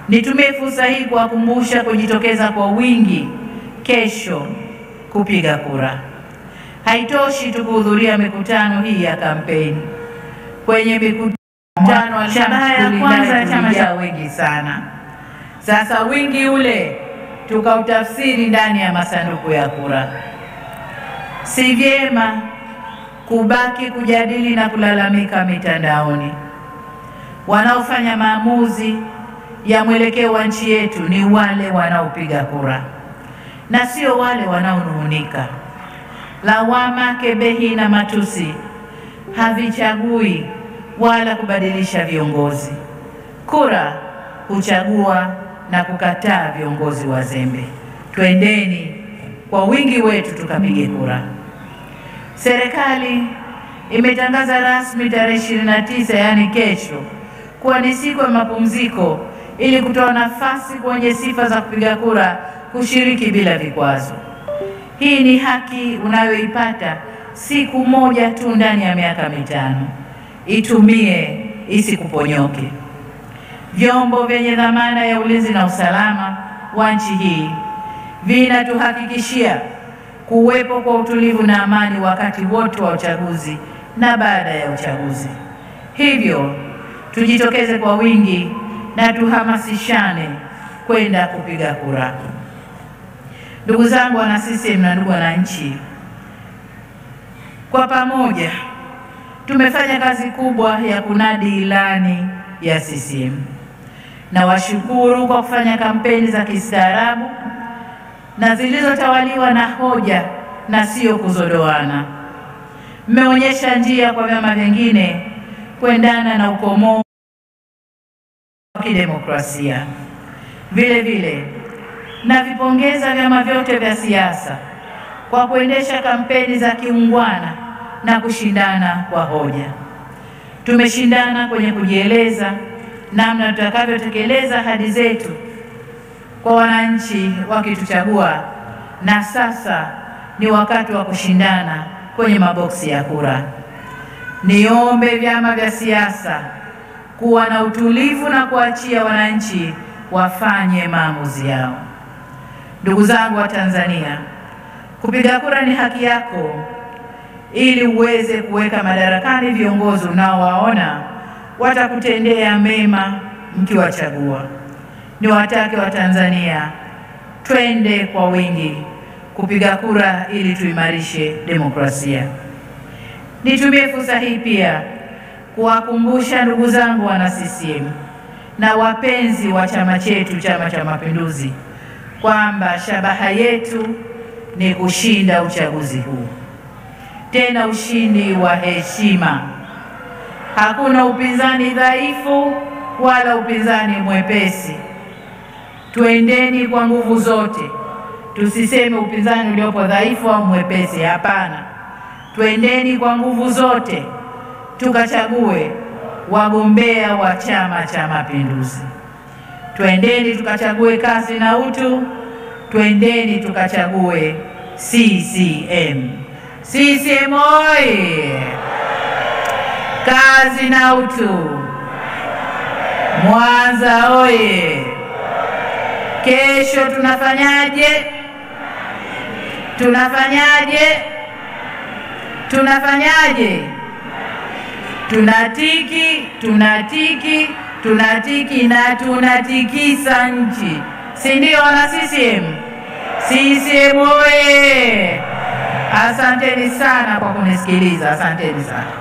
Nitumie fursa hii kuwakumbusha kujitokeza kwa wingi kesho kupiga kura. Haitoshi tu kuhudhuria mikutano hii ya kampeni. Kwenye mikutano wa shabaha ya kwanza ya chama cha wengi sana. Sasa wingi ule tukautafsiri ndani ya masanduku ya kura. Si vyema kubaki kujadili na kulalamika mitandaoni. Wanaofanya maamuzi ya mwelekeo wa nchi yetu ni wale wanaopiga kura na sio wale wanaonung'unika. Lawama, kebehi na matusi havichagui wala kubadilisha viongozi. Kura huchagua na kukataa viongozi wazembe. Twendeni kwa wingi wetu tukapige kura. Serikali imetangaza rasmi tarehe 29, yani kesho, kuwa ni siku ya mapumziko ili kutoa nafasi kwenye sifa za kupiga kura kushiriki bila vikwazo. Hii ni haki unayoipata siku moja tu ndani ya miaka 5. Itumie, isikuponyoke. Vyombo vyenye dhamana ya ulinzi na usalama wa nchi hii vinatuhakikishia kuwepo kwa utulivu na amani wakati wote wa uchaguzi na baada ya uchaguzi. Hivyo tujitokeze kwa wingi na tuhamasishane kwenda kupiga kura. Ndugu zangu wana CCM na ndugu wananchi, kwa pamoja tumefanya kazi kubwa ya kunadi ilani ya CCM. Na washukuru kwa kufanya kampeni za kistaarabu na zilizotawaliwa na hoja na sio kuzodoana. Mmeonyesha njia kwa vyama vingine kuendana na ukomo wa kidemokrasia. Vile vile na vipongeza vyama vyote vya siasa kwa kuendesha kampeni za kiungwana na kushindana kwa hoja. Tumeshindana kwenye kujieleza namna tutakavyotekeleza ahadi zetu kwa wananchi wakituchagua, na sasa ni wakati wa kushindana kwenye maboksi ya kura. Niombe vyama vya siasa kuwa na utulivu na kuachia wananchi wafanye maamuzi yao. Ndugu zangu wa Tanzania, kupiga kura ni haki yako ili uweze kuweka madarakani viongozi unaowaona watakutendea mema mkiwachagua. Niwatake wa Tanzania twende kwa wingi kupiga kura ili tuimarishe demokrasia. Nitumie fursa hii pia kuwakumbusha ndugu zangu wana CCM na wapenzi wa chama chetu, Chama cha Mapinduzi, kwamba shabaha yetu ni kushinda uchaguzi huu, tena ushindi wa heshima. Hakuna upinzani dhaifu wala upinzani mwepesi. Tuendeni kwa nguvu zote. Tusiseme upinzani uliopo dhaifu au mwepesi, hapana. Tuendeni kwa nguvu zote tukachague wagombea wa Chama cha Mapinduzi. Tuendeni tukachague kazi na utu. Tuendeni tukachague CCM. CCM oye! Kazi na utu. Mwanza oye! Kesho tunafanyaje? Tunafanyaje? Tunafanyaje? Tunatiki, tunatiki, tunatiki na tunatikisa nchi. Si ndio wana CCM? CCM oye! Asanteni sana kwa kunisikiliza. Asanteni sana.